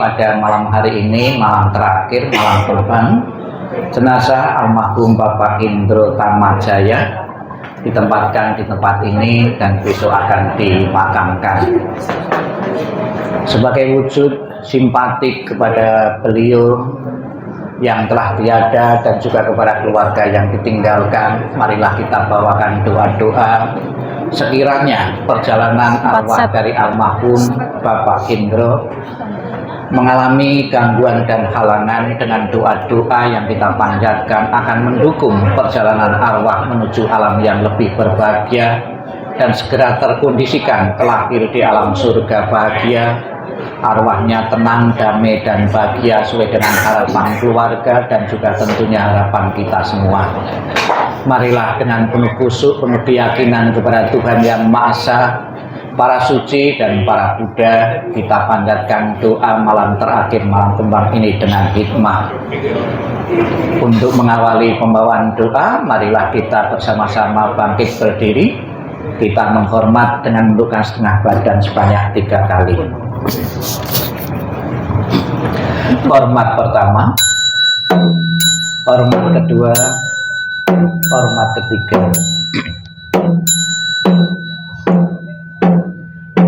Pada malam hari ini, malam terakhir, malam korban, jenazah almarhum Bapak Indro Tamajaya ditempatkan di tempat ini dan besok akan dimakamkan. Sebagai wujud simpatik kepada beliau yang telah tiada dan juga kepada keluarga yang ditinggalkan, marilah kita bawakan doa-doa sekiranya perjalanan arwah dari almarhum Bapak Indro mengalami gangguan dan halangan, dengan doa-doa yang kita panjatkan akan mendukung perjalanan arwah menuju alam yang lebih berbahagia dan segera terkondisikan kelahir di alam surga bahagia. Arwahnya tenang, damai dan bahagia sesuai dengan harapan keluarga dan juga tentunya harapan kita semua. Marilah dengan penuh khusyuk, penuh keyakinan kepada Tuhan Yang Maha Esa, para suci dan para Buddha, kita panjatkan doa malam terakhir, malam kembang ini dengan hikmah. Untuk mengawali pembawaan doa, marilah kita bersama-sama bangkit berdiri. Kita menghormat dengan menundukkan setengah badan sebanyak 3 kali. Hormat pertama, hormat kedua, hormat ketiga.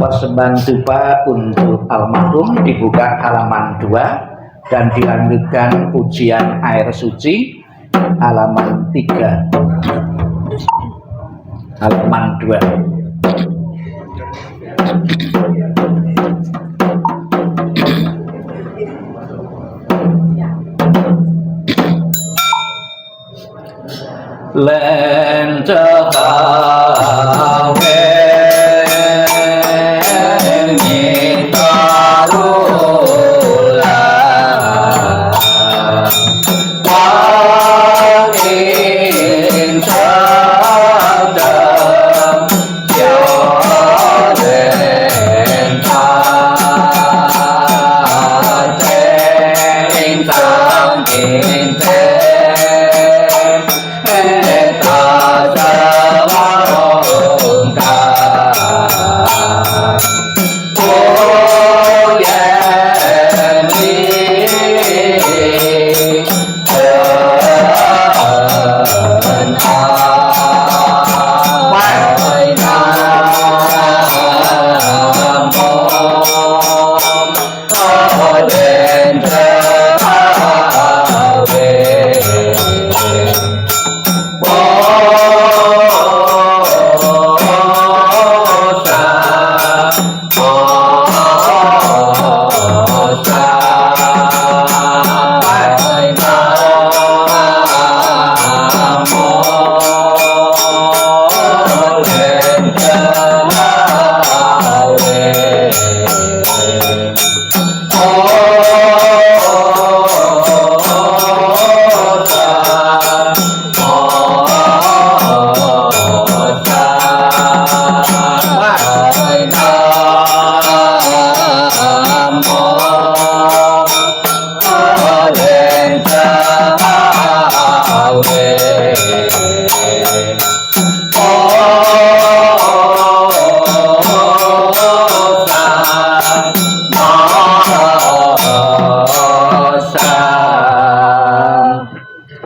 Persembahan dupa untuk almarhum dibuka halaman 2 dan dilanjutkan ujian air suci halaman 3. Halaman 2.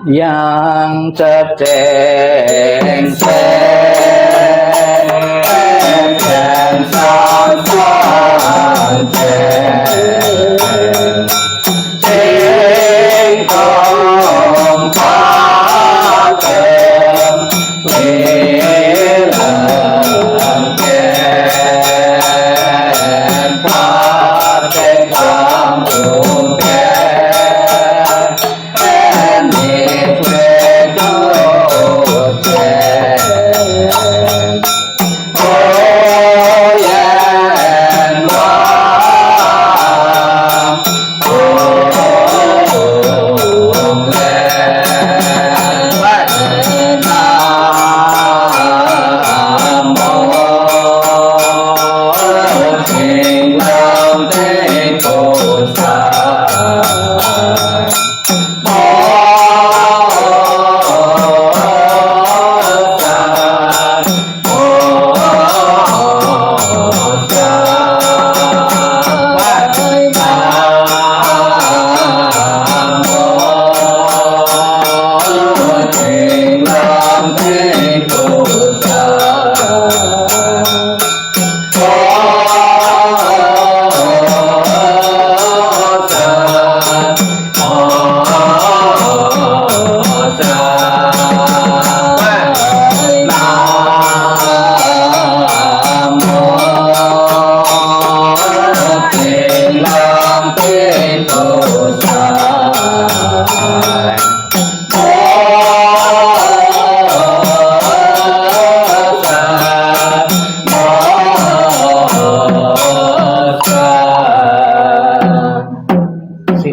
Yang cedeng dan sang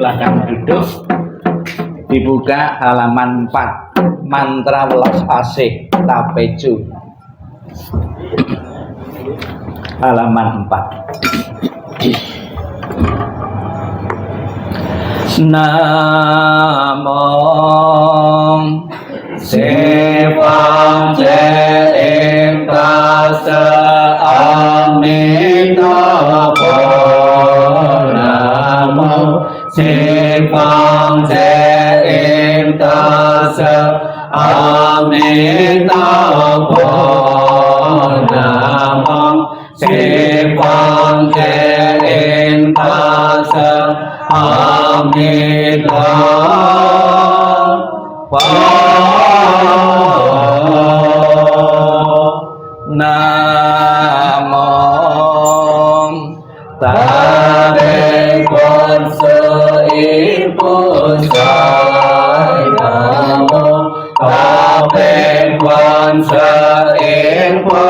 Silakan duduk. Dibuka halaman 4, mantra welas asik tapeju. Halaman 4. Namo Sivang Jeim Tassa Amitabha. Namo Sivang Jeim Tassa Amitabha. Namo Sivang Jeim Tassa Amitabha. Namo Tade Quan Sơ Yến Bồ Sai. Namo Tade Quan Sơ Yến Bồ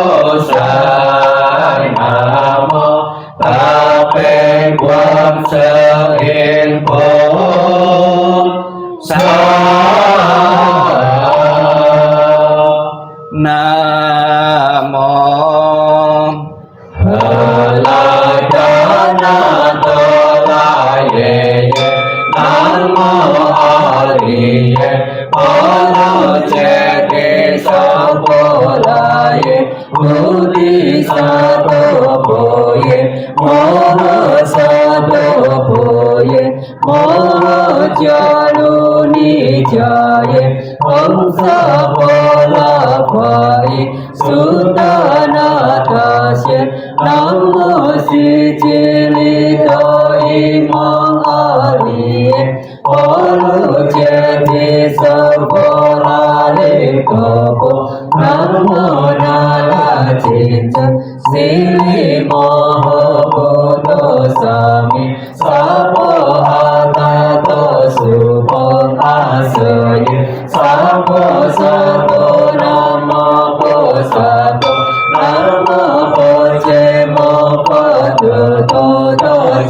Sai. Namo Tade Quan Sơ Yến Bồ Sai. Namo Namo si Chilito Imam Ariye Olu Jati Sabolale Kopo. Namo Nala Cinta Sili Mahabodo Sami Sapo Atato Supo Asaye Sapo Sapo Nama Posapo Nama Poce Mopa Joto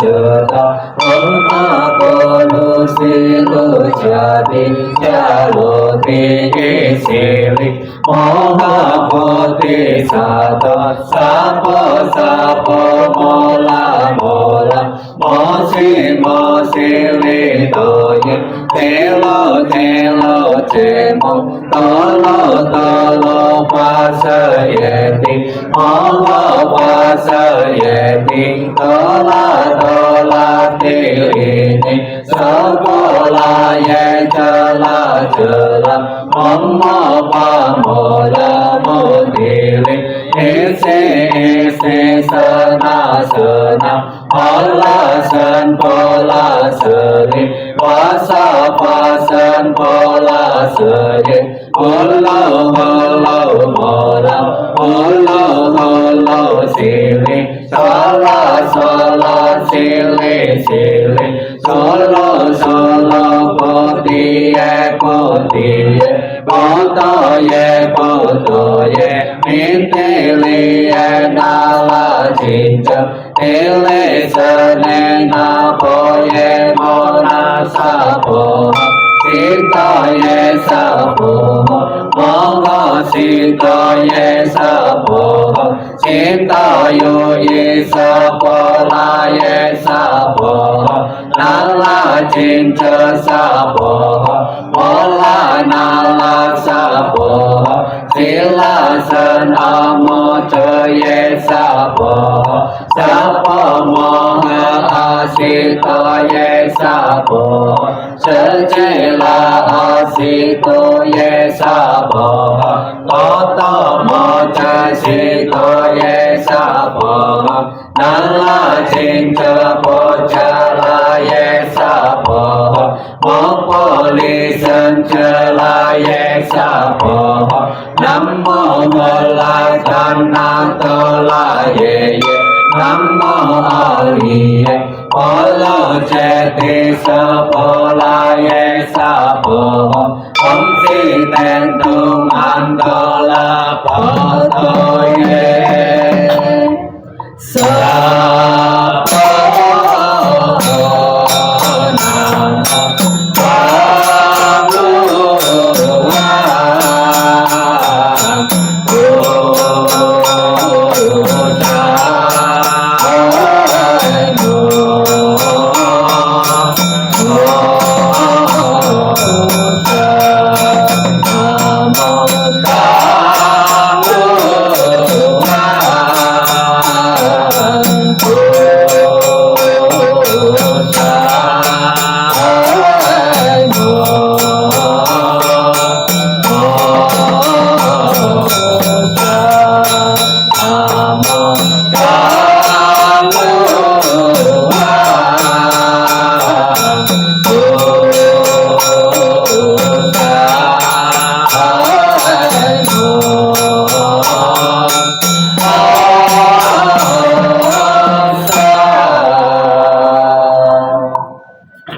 Jota Oma Polu Silu Jadi Jaloti Isili Moha Poti Sato Sapo Sapo Mola Mola Mosi Mosi Lidoye Telo Telo Temo Tolo Tolo Pasayeti Moha Pasayeti Tola Tola Tilini Sapola Ye Jala Jala Mama Pamola Modili Ese Ese Sana Sana Pola San Pola Seri Pasa Pasan Pola Seri Holo Holo Mola Holo Holo Sili Sola Sola Sili Sili Solo Solo Potiye Potiye Potoye Potoye Mintiliye Nala Cinta Tile Sene Napoye Mona Sapo Sitoye Sapo Mongo Sitoye Sapo Sitoyo Ye Sapo Laye Sapo Nala Cinta Sapo Mola Nala Sapo Sila San Amo Ye Sapo Sapo Moha Asitoye Sapo Sejela Asitoye Sapo Toto Mocha Sitoye Sapo Nala Cinta Pocha Ye Sapo Mopoli Sancela Ye Sapo Namo Mola Kanatola Ye Namo Ariye Polo Jeti Sapola Ye Sapo Om Si Tentu Mandola Poto Ye Sapo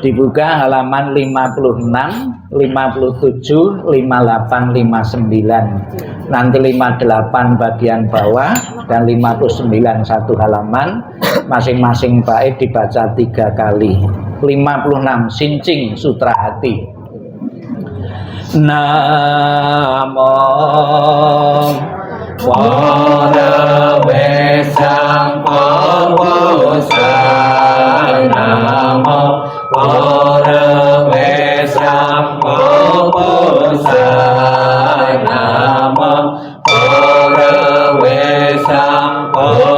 Dibuka halaman 56, 57, 58, 59. Nanti 58 bagian bawah dan 59 satu halaman. Masing-masing bait dibaca 3 kali. 56 Sincing Sutra Hati. Namo Bhagavate Sampurusaya. Namo Bhagavate Sampurusaya. Namo Bhagavate Sampurusaya.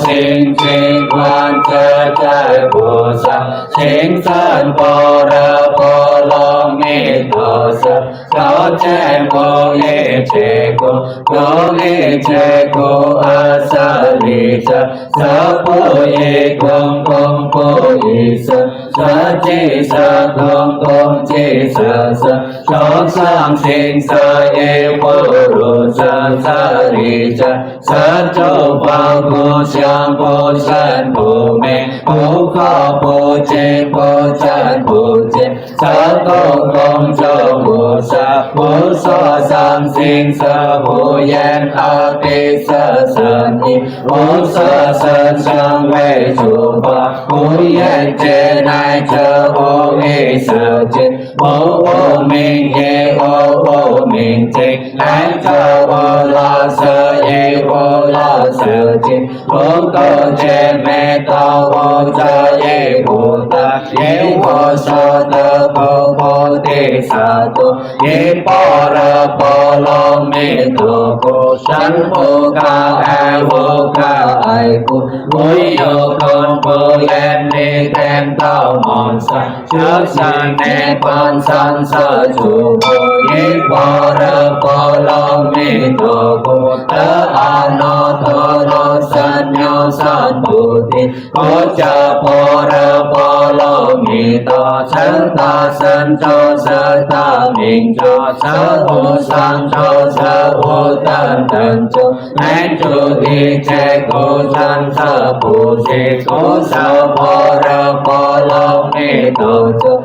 Sinh sinh quan cơ trời bồ sa sinh sơn bồ ra bồ lo mi thọ sa sáu chen bồ ye che cô lo ye che cô a sa li sa sa bồ ye công công bồ ye sa sa chi sa công công chi sa sa sáu sang sinh sa ye bồ ru sa sa li sa sa châu bao cô Sang Bồ San Bồ Mê Bồ Kho Bồ Chê Bồ Chan Bồ Chê Sa Công Công Châu Bồ Sa Bồ So Sang Sinh Sa Bồ Yên A Tê Sa San Y Bồ Sa San Sang Vê Chủ Ba Bồ Yên Chê Nai Chơ Bồ Nghi Sa Chê Bồ Bồ Minh Ye Bồ Minh Chê Nai Chơ Bồ La Sa Ye Bồ La Sa Chê Bồ Cơ Chê Mê Tao Bồ Cha Ye Bồ Tát Ye Bồ Sa Tơ Bồ Bồ Tê Sa Tu Ye Bồ Ra Bồ Lo Mê Tô Cô Sanh Bồ Ca Ai Bồ Ca Ai Bồ Bối Yo Con Bồ Yên Ni Tên Tao Mòn Sa Trước San Nê Quan San Sa Chủ Bồ Ye Bồ Ra Bồ Lo Mê Tô Cô Tơ A No Tô Lo San Nho San Bồ Tê Bồ Cha Bồ Ra Bồ Lo Mê Tô Sân Ta Sân Cho Sơ Ta Minh Cho Sơ Bồ San Cho Sơ Bồ Tân Tân Cho Anh Chủ Thi Chê Cô San Sơ Bồ Chê Cô Sơ Bồ Ra Bồ Lo Mê Tô Cho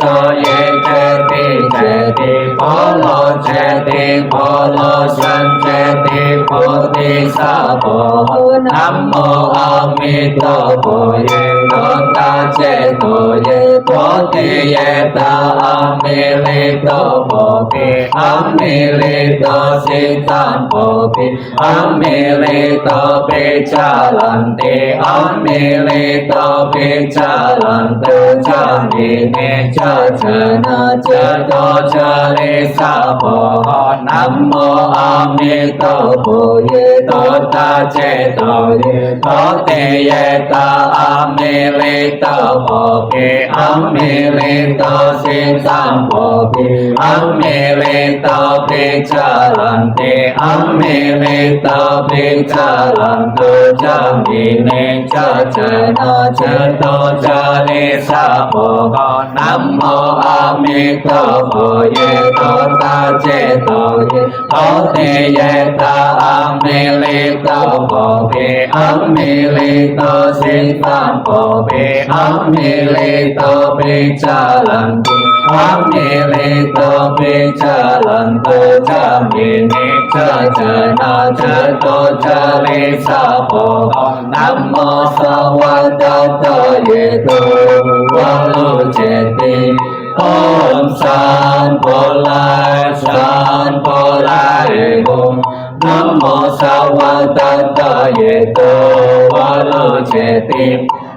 Cho Ye Chê Ti Bồ Lo Chê Ti Bồ Lo Sân Chê Ti Bồ Ti Sa Bồ Nam Mô A Di Đà Phật Ye Đô Ta Chê Tô Ye Bồ Ti Ye Ta A Mi Li Đô Bồ Ti A Mi Li Đô Si Tan Bồ Ti A Mi Li Đô Pi Cha Lan Ti A Mi Li Đô Pi Cha Lan Ti Cha Ni Ni Cha Cha Na Cha Đô Cha Li Sa Bồ Nam Mô A Di Đà Phật Ye Đô Ta Chê Tô Ye Bồ Ti Ye Ta A Mi Li Đô Bồ Ti A Mi Li Đô Si Tan Bồ Ti A Mi Li Đô Pi Cha Lan Ti A Mi Li Đô Pi Cha Lan Ti Cha Ni Ni Cha Cha Na Cha Đô Cha Li Sa Bồ Nam Mô A Di Đà Phật Ye Đô Ta Chê Tô Ye Bồ Ti Ye Ta A Mi Li Đô Bồ Ti A Mi Li Đô Si Tan Bồ Ti A Mi Li Đô Pi Cha Lan Ti A Mi Li Đô Pi Cha Lan Ti Cha Ni Ni Cha Cha Na Cha Đô Cha Li Sa Bồ Nam Mô Sa Va Đa Tơ Ye Tô Va Lu Chê Ti Om San Bồ Lai San Bồ Lai Bồ Nam Mô Sa Va Đa Tơ Ye Tô Va Lu Chê Ti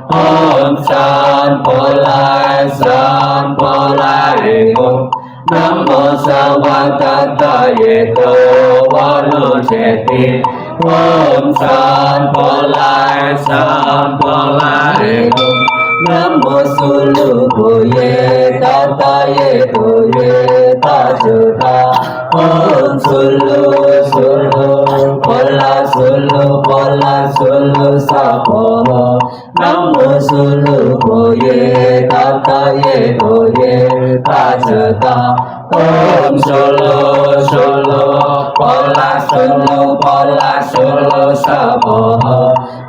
Om San Bồ Lai San Bồ Lai Bồ Nam Mô Sa Va Đa Tơ Ye Tô Va Lu Chê Ti Om San Bồ Lai San Bồ Lai Bồ Nam Mô Su Lu Bồ Ye Ta Ta Ye Bồ Ye Ta Su Ta Om Su Lu Bồ La sulu pola sulu sapo namo sulu boye tata ye boye tajata om sulu sulu pola sulu sapo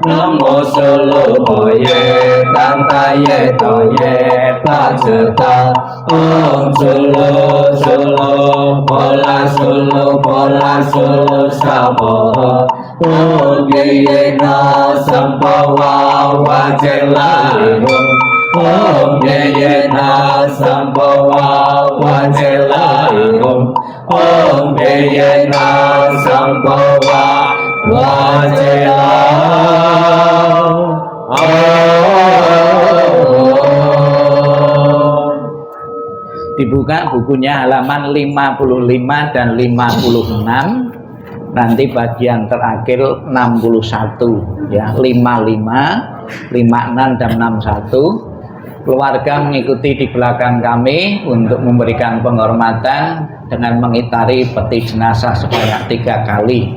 namo sulu boye tata ye boye tajata om sulu pola sulu sapo om ye na sampawa wajela om ye na sampawa wajela om ye na sampawa wajela dibuka bukunya halaman 55 dan 56. Nanti bagian terakhir 61 ya, 55, 56 dan 61. Keluarga mengikuti di belakang kami untuk memberikan penghormatan dengan mengitari peti jenazah sebanyak 3 kali.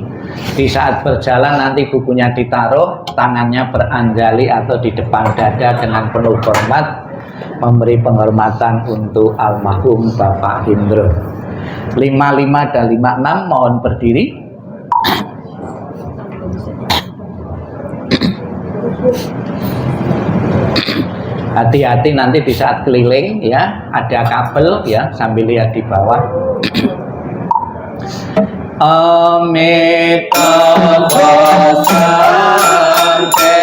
Di saat berjalan nanti bukunya ditaruh, tangannya beranjali atau di depan dada dengan penuh hormat, memberi penghormatan untuk almarhum Bapak Hendro. 55 dan 56 mohon berdiri. Hati-hati nanti di saat keliling ya, ada kabel ya, sambil lihat di bawah. Amitabha Sante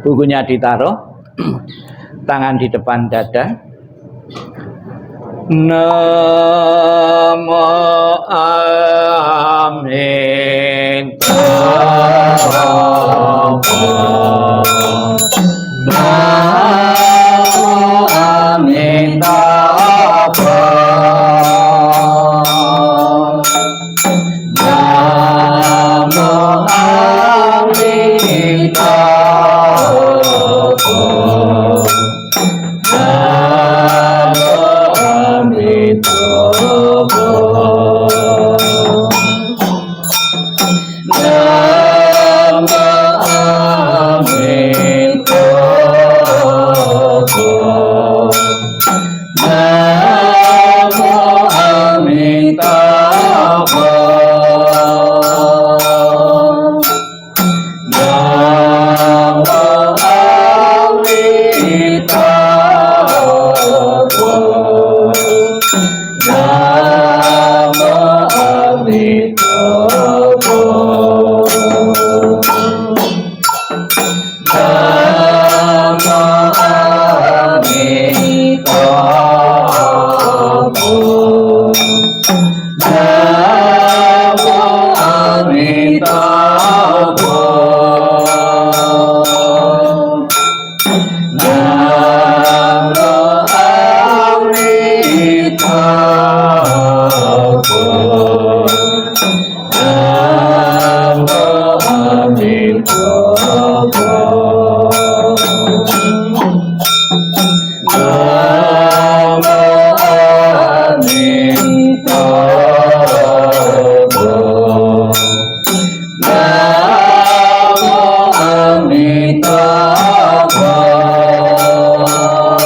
bukunya ditaruh, tangan di depan dada. Namo Amitabha. Namo Amitabha. Namo Amitabha. Namo Amitabha. Namo Amitabha. Namo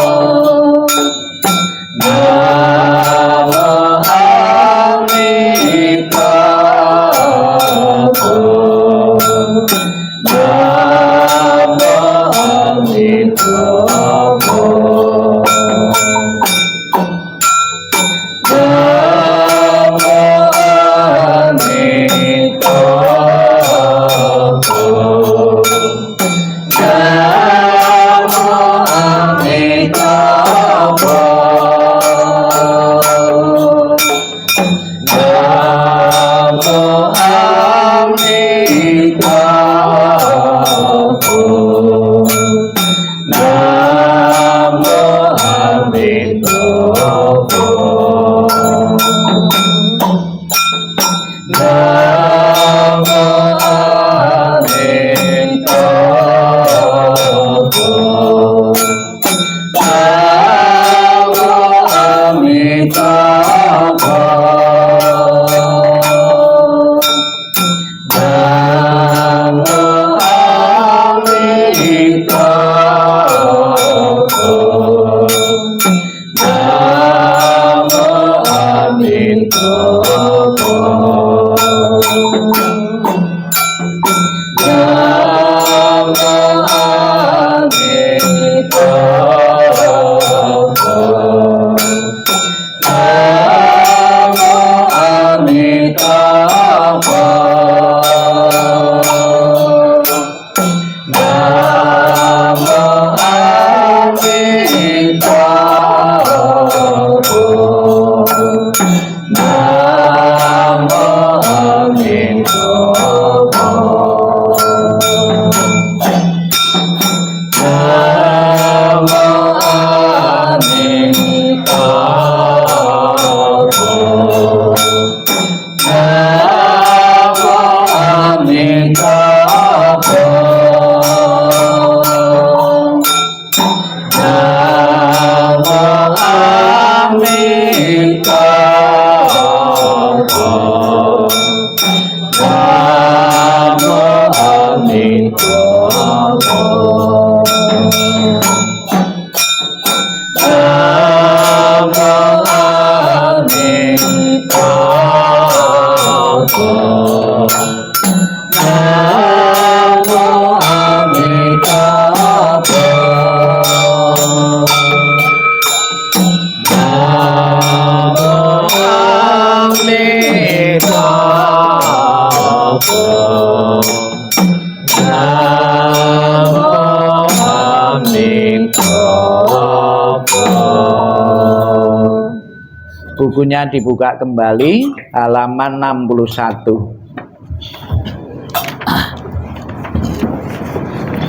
Bukunya dibuka kembali halaman 61.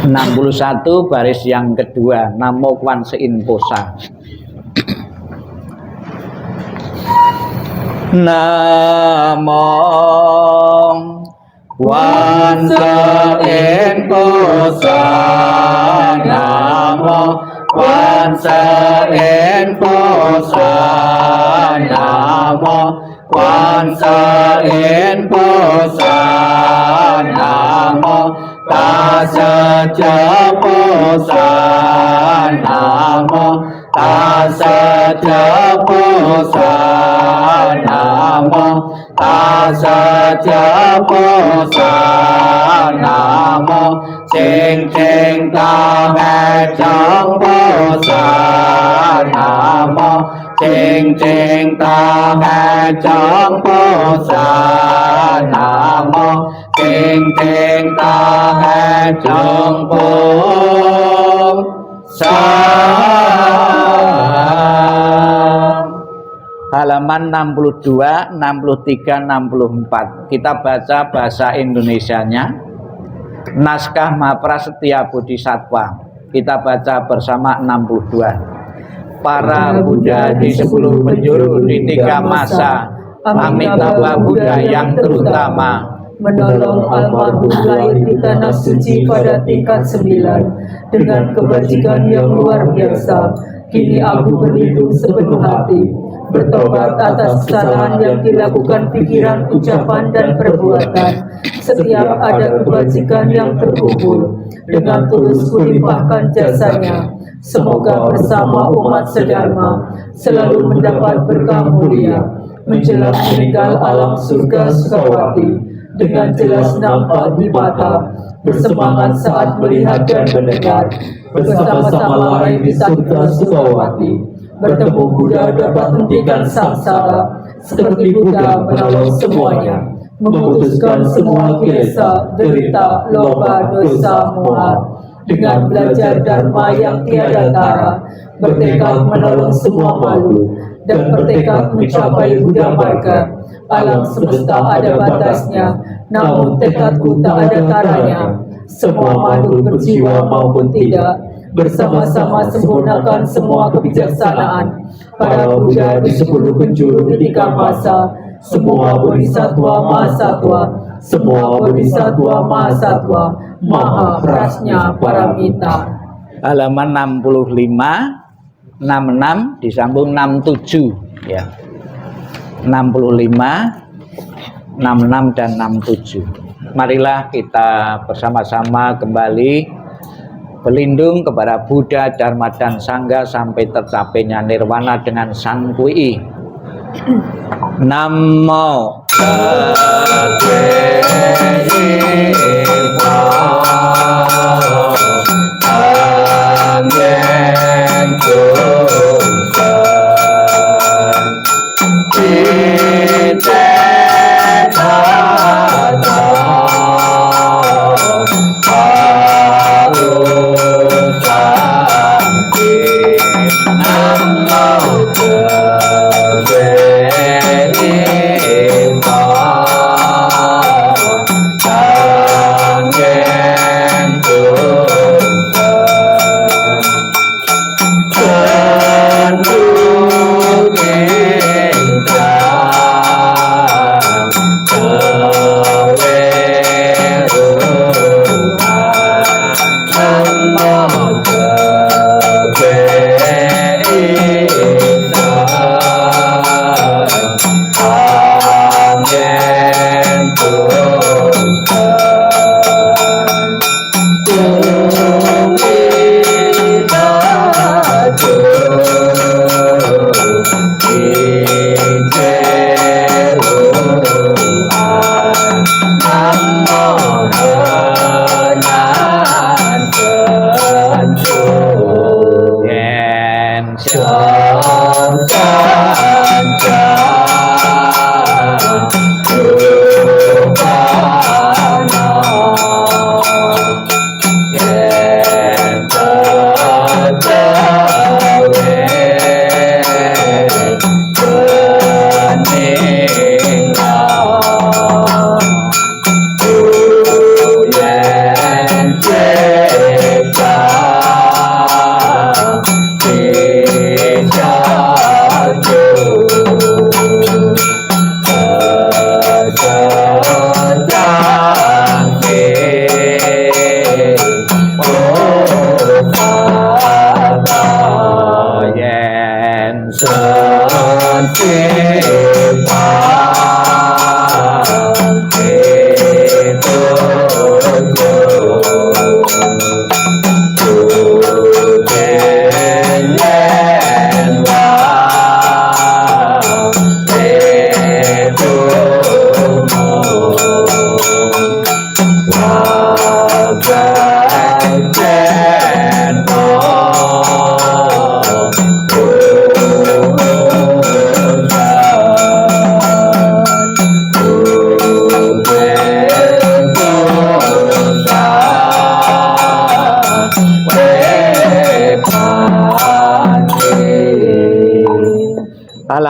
61 baris yang kedua, Namo Kwan Sein Posa. Namo Kwan Sein Posa. Namo Kwan Sein Posa. Namo Kwan Sein Posa. Namo Tassa Posa. Namo Tassa Posa. Namo Tassa Posa. Namo Sing Sing Ta Mẹ Trong Posa. Namo Sing Sing Ta Mẹ Trong Posa. Namo Sing Sing Ta Mẹ Trong Posa. Halaman 62, 63, 64. Kita baca bahasa Indonesianya. Naskah Mahaprasetya Bodhisattva. Kita baca bersama 62. Para Buddha di 10 penjuru di 3 masa, Amitabha Buddha yang terutama, menolong almarhum lahir di tanah suci pada tingkat 9 dengan kebajikan yang luar biasa. Kini aku berlindung sepenuh hati, bertobat atas kesalahan yang dilakukan pikiran, ucapan, dan perbuatan. Setiap ada kebajikan yang terkumpul, dengan tulus kulimpahkan jasanya. Semoga bersama umat sedharma selalu mendapat berkah mulia, menjelang meninggal alam surga Sukawati, dengan jelas nampak di mata, bersemangat saat melihat dan mendengar, bersama-sama lain di surga Sukawati, bertemu Buddha dapat hentikan samsara, seperti Buddha menolong semuanya, memutuskan semua kilesa, derita, loba, dosa, moha, dengan belajar dharma yang tiada tara, bertekad menolong semua makhluk, dan bertekad mencapai Buddha Marga. Alam semesta ada batasnya, namun tekadku tak ada taranya. Semua makhluk berjiwa maupun tidak, bersama-sama sempurnakan semua kebijaksanaan. Para Buddha di 10 penjuru ketika masa, semua bodhisatwa mahasatwa, semua bodhisatwa mahasatwa, maha prasnya paramita. Halaman 65, 66 disambung 67 ya. 65, 66 dan 67. Marilah kita bersama-sama kembali berlindung kepada Buddha, Dharma, dan Sangha sampai tercapainya nirwana dengan San Kui. Namo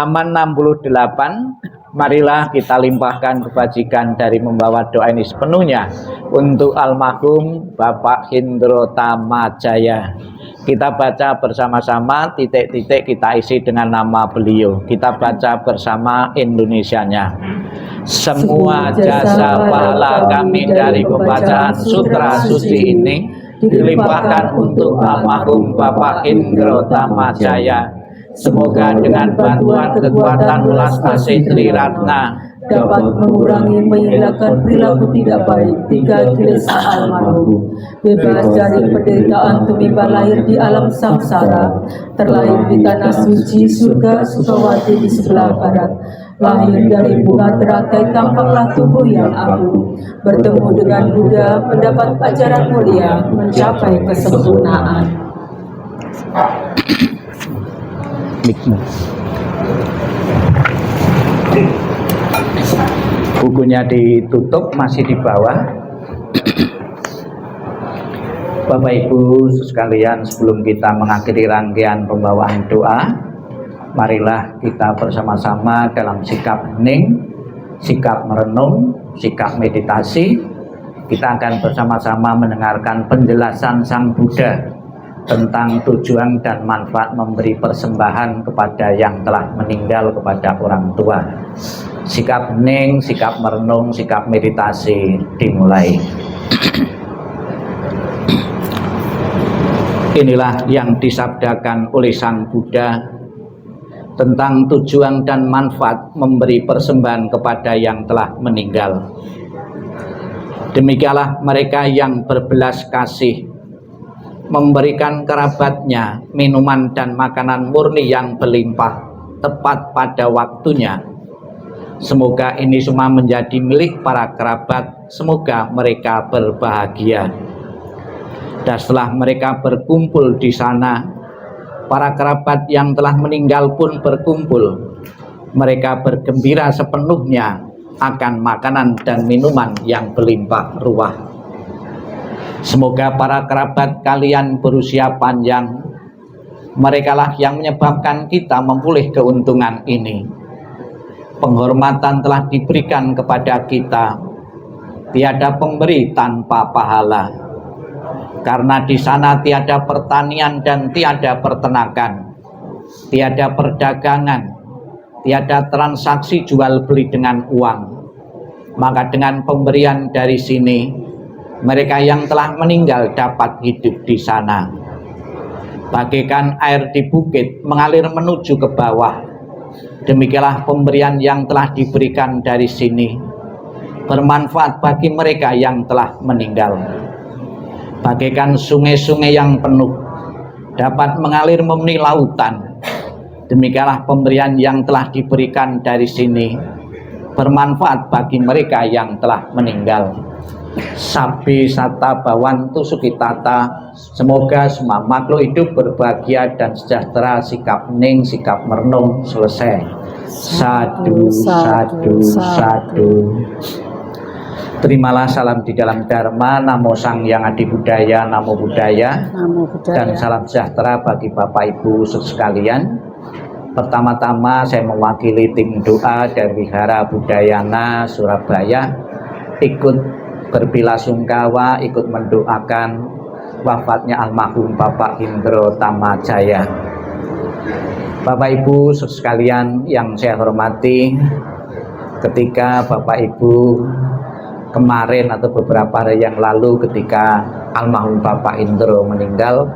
halaman 68. Marilah kita limpahkan kebajikan dari membawa doa ini sepenuhnya untuk almarhum Bapak Hendro Tamajaya. Kita baca bersama-sama, titik-titik kita isi dengan nama beliau. Kita baca bersama Indonesianya. Semua jasa pahala kami dari pembacaan sutra suci ini dilimpahkan untuk almarhum Bapak Indro Tamajaya. Semoga dengan bantuan kekuatan welas asih Triratna dapat mengurangi menghilangkan perilaku tidak baik tiga kilesa almarhum, bebas dari penderitaan tumiba lahir di alam samsara, terlahir di tanah suci surga Sukawati di sebelah barat, lahir dari bunga teratai tampaklah tubuh yang agung, bertemu dengan Buddha mendapat ajaran mulia mencapai kesempurnaan. Bukunya ditutup, masih di bawah. Bapak Ibu sekalian, sebelum kita mengakhiri rangkaian pembawaan doa, marilah kita bersama-sama dalam sikap hening, sikap merenung, sikap meditasi. Kita akan bersama-sama mendengarkan penjelasan Sang Buddha tentang tujuan dan manfaat memberi persembahan kepada yang telah meninggal, kepada orang tua. Sikap hening, sikap merenung, sikap meditasi dimulai. Inilah yang disabdakan oleh Sang Buddha tentang tujuan dan manfaat memberi persembahan kepada yang telah meninggal. Demikianlah mereka yang berbelas kasih memberikan kerabatnya minuman dan makanan murni yang berlimpah tepat pada waktunya. Semoga ini semua menjadi milik para kerabat, semoga mereka berbahagia. Dan setelah mereka berkumpul di sana, para kerabat yang telah meninggal pun berkumpul. Mereka bergembira sepenuhnya akan makanan dan minuman yang berlimpah ruah. Semoga para kerabat kalian berusia panjang. Merekalah yang menyebabkan kita memperoleh keuntungan ini. Penghormatan telah diberikan kepada kita. Tiada pemberi tanpa pahala. Karena di sana tiada pertanian dan tiada peternakan, tiada perdagangan, tiada transaksi jual beli dengan uang. Maka dengan pemberian dari sini, mereka yang telah meninggal dapat hidup di sana. Bagaikan air di bukit mengalir menuju ke bawah, demikianlah pemberian yang telah diberikan dari sini bermanfaat bagi mereka yang telah meninggal. Bagaikan sungai-sungai yang penuh dapat mengalir memenuhi lautan, demikianlah pemberian yang telah diberikan dari sini bermanfaat bagi mereka yang telah meninggal. Sabi sata bawantu sukitata. Semoga semua makhluk hidup berbahagia dan sejahtera. Sikap hening, sikap merenung selesai. Sadu, sadu, sadu. Terimalah salam di dalam Dharma. Namo Sang Hyang Adi Budaya, Namo Buddhaya. Namo Buddhaya. Dan salam sejahtera bagi Bapak Ibu sekalian. Pertama-tama saya mewakili tim doa dari Wihara Budayana Surabaya ikut berbelasungkawa, ikut mendoakan wafatnya almarhum Bapak Indro Tamajaya. Bapak Ibu sekalian yang saya hormati, ketika Bapak Ibu kemarin atau beberapa hari yang lalu ketika almarhum Bapak Indro meninggal,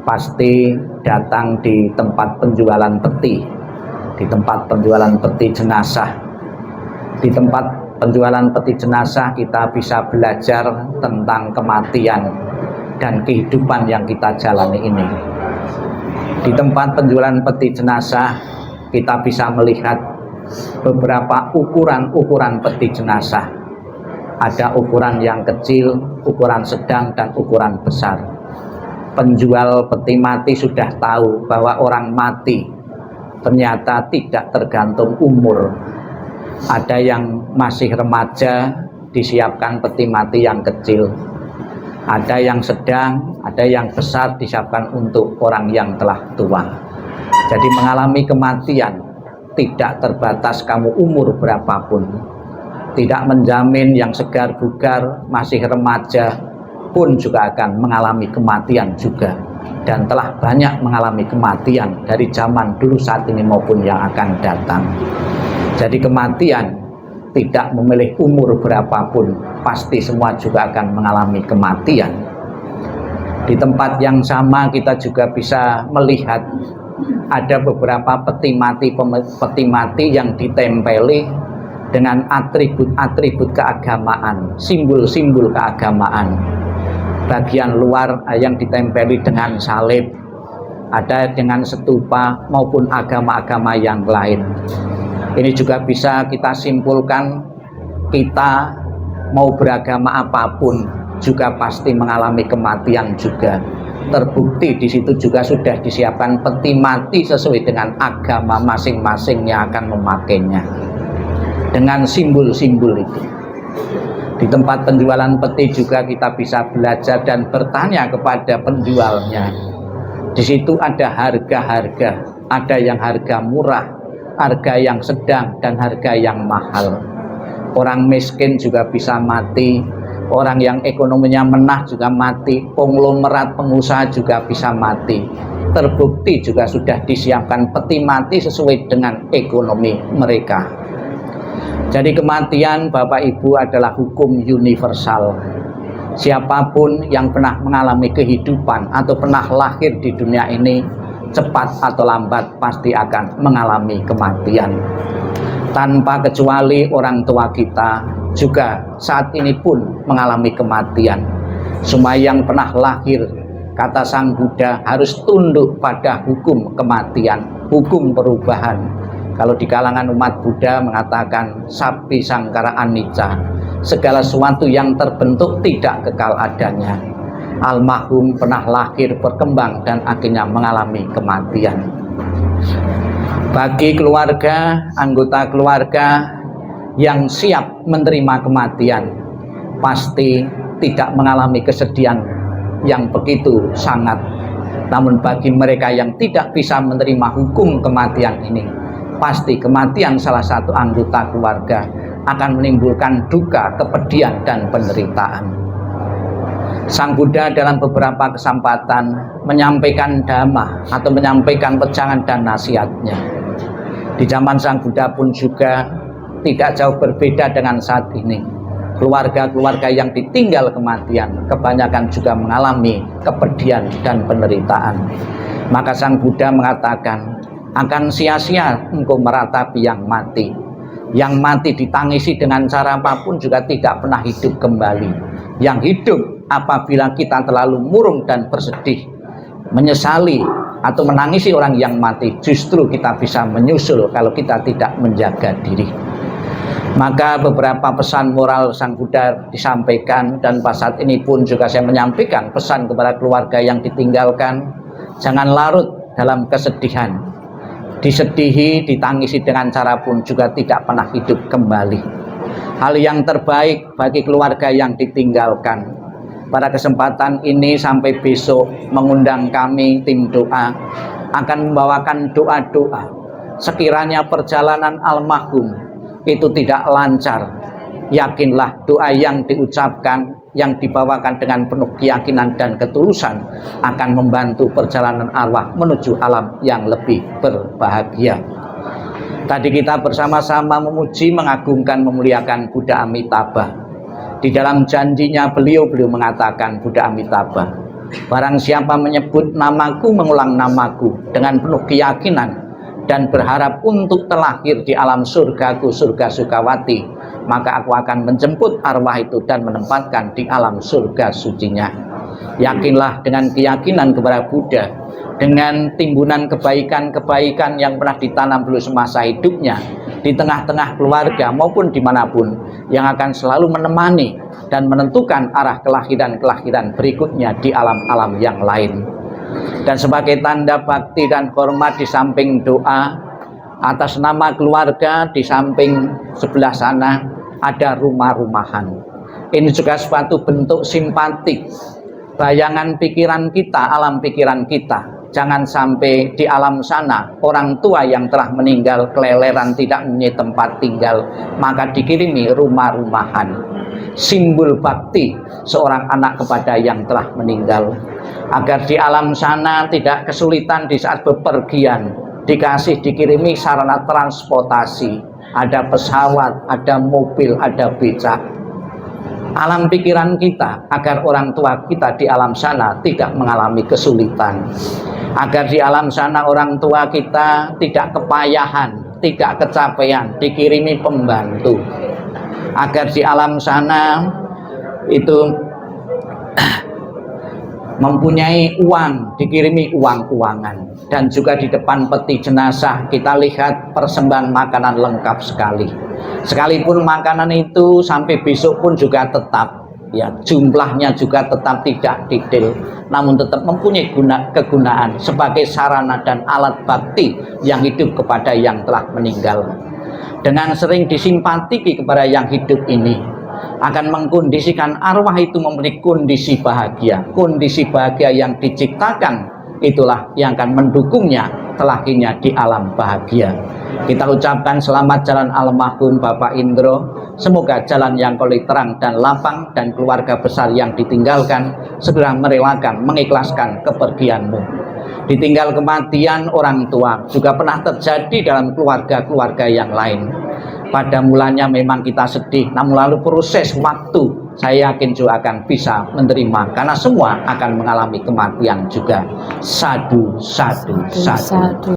pasti datang di tempat penjualan peti, di tempat penjualan peti jenazah. Di tempat penjualan peti jenazah kita bisa belajar tentang kematian dan kehidupan yang kita jalani ini. Di tempat penjualan peti jenazah kita bisa melihat beberapa ukuran-ukuran peti jenazah. Ada ukuran yang kecil, ukuran sedang, dan ukuran besar. Penjual peti mati sudah tahu bahwa orang mati ternyata tidak tergantung umur. Ada yang masih remaja, disiapkan peti mati yang kecil. Ada yang sedang, ada yang besar, disiapkan untuk orang yang telah tua. Jadi mengalami kematian tidak terbatas kamu umur berapapun. Tidak menjamin yang segar bugar, masih remaja pun juga akan mengalami kematian juga. Dan telah banyak mengalami kematian dari zaman dulu, saat ini, maupun yang akan datang. Jadi kematian tidak memilih umur berapapun, pasti semua juga akan mengalami kematian. Di tempat yang sama kita juga bisa melihat ada beberapa peti mati yang ditempeli dengan atribut-atribut keagamaan, simbol-simbol keagamaan. Bagian luar yang ditempeli dengan salib, ada dengan stupa maupun agama-agama yang lain. Ini juga bisa kita simpulkan, kita mau beragama apapun juga pasti mengalami kematian juga. Terbukti di situ juga sudah disiapkan peti mati sesuai dengan agama masing-masing yang akan memakainya, dengan simbol-simbol itu. Di tempat penjualan peti juga kita bisa belajar dan bertanya kepada penjualnya. Di situ ada harga-harga, ada yang harga murah, harga yang sedang, dan harga yang mahal. Orang miskin juga bisa mati, orang yang ekonominya menah juga mati, konglomerat pengusaha juga bisa mati. Terbukti juga sudah disiapkan peti mati sesuai dengan ekonomi mereka. Jadi kematian Bapak Ibu adalah hukum universal. Siapapun yang pernah mengalami kehidupan atau pernah lahir di dunia ini, cepat atau lambat pasti akan mengalami kematian. Tanpa kecuali orang tua kita juga saat ini pun mengalami kematian. Semua yang pernah lahir, kata Sang Buddha, harus tunduk pada hukum kematian, hukum perubahan. Kalau di kalangan umat Buddha mengatakan sapi sangkara anicca, segala sesuatu yang terbentuk tidak kekal adanya. Almarhum pernah lahir, berkembang, dan akhirnya mengalami kematian. Bagi keluarga, anggota keluarga yang siap menerima kematian, pasti tidak mengalami kesedihan yang begitu sangat. Namun bagi mereka yang tidak bisa menerima hukum kematian ini, pasti kematian salah satu anggota keluarga akan menimbulkan duka, kepedihan, dan penderitaan. Sang Buddha dalam beberapa kesempatan menyampaikan dhamma atau menyampaikan pejangan dan nasihatnya. Di zaman Sang Buddha pun juga tidak jauh berbeda dengan saat ini. Keluarga-keluarga yang ditinggal kematian kebanyakan juga mengalami kepedihan dan penderitaan. Maka Sang Buddha mengatakan, akan sia-sia engkau meratapi yang mati. Yang mati ditangisi dengan cara apapun juga tidak pernah hidup kembali. Yang hidup apabila kita terlalu murung dan bersedih, menyesali atau menangisi orang yang mati, justru kita bisa menyusul kalau kita tidak menjaga diri. Maka beberapa pesan moral Sang Buddha disampaikan, dan pas saat ini pun juga saya menyampaikan pesan kepada keluarga yang ditinggalkan, jangan larut dalam kesedihan. Disedihi, ditangisi dengan cara pun juga tidak pernah hidup kembali. Hal yang terbaik bagi keluarga yang ditinggalkan, pada kesempatan ini sampai besok mengundang kami tim doa akan membawakan doa-doa. Sekiranya perjalanan almarhum itu tidak lancar, yakinlah doa yang diucapkan, yang dibawakan dengan penuh keyakinan dan ketulusan akan membantu perjalanan arwah menuju alam yang lebih berbahagia. Tadi kita bersama-sama memuji, mengagungkan, memuliakan Buddha Amitabha. Di dalam janjinya beliau mengatakan, Buddha Amitabha, barang siapa menyebut namaku, mengulang namaku dengan penuh keyakinan dan berharap untuk terlahir di alam surgaku, surga Sukawati, maka aku akan menjemput arwah itu dan menempatkan di alam surga sucinya. Yakinlah dengan keyakinan kepada Buddha, dengan timbunan kebaikan-kebaikan yang pernah ditanam beliau semasa hidupnya, di tengah-tengah keluarga maupun dimanapun, yang akan selalu menemani dan menentukan arah kelahiran-kelahiran berikutnya di alam-alam yang lain. Dan sebagai tanda bakti dan hormat, di samping doa atas nama keluarga, di samping sebelah sana ada rumah-rumahan. Ini juga suatu bentuk simpatik, bayangan pikiran kita, alam pikiran kita. Jangan sampai di alam sana orang tua yang telah meninggal keleleran, tidak mempunyai tempat tinggal, maka dikirimi rumah-rumahan. Simbol bakti seorang anak kepada yang telah meninggal, agar di alam sana tidak kesulitan di saat bepergian, dikirimi sarana transportasi, ada pesawat, ada mobil, ada becak. alam pikiran kita, agar orang tua kita di alam sana tidak mengalami kesulitan, agar di alam sana orang tua kita tidak kepayahan, tidak kecapean, dikirimi pembantu, agar di alam sana itu mempunyai uang, dikirimi uang-uangan. Dan juga di depan peti jenazah kita lihat persembahan makanan lengkap sekali. Sekalipun makanan itu sampai besok pun juga tetap, ya jumlahnya juga tetap tidak detail, namun tetap mempunyai kegunaan sebagai sarana dan alat bakti yang hidup kepada yang telah meninggal. Dengan sering disimpatiki kepada yang hidup ini, akan mengkondisikan arwah itu memiliki kondisi bahagia. Kondisi bahagia yang diciptakan itulah yang akan mendukungnya telakinya di alam bahagia. Kita ucapkan selamat jalan almarhum Bapak Indro. Semoga jalan yang kau terang dan lapang, dan keluarga besar yang ditinggalkan segera merelakan, mengikhlaskan kepergianmu. Ditinggal kematian orang tua juga pernah terjadi dalam keluarga-keluarga yang lain. Pada mulanya memang kita sedih, namun lalu proses waktu saya yakin juga akan bisa menerima, karena semua akan mengalami kematian juga. Sadu, sadu, sadu.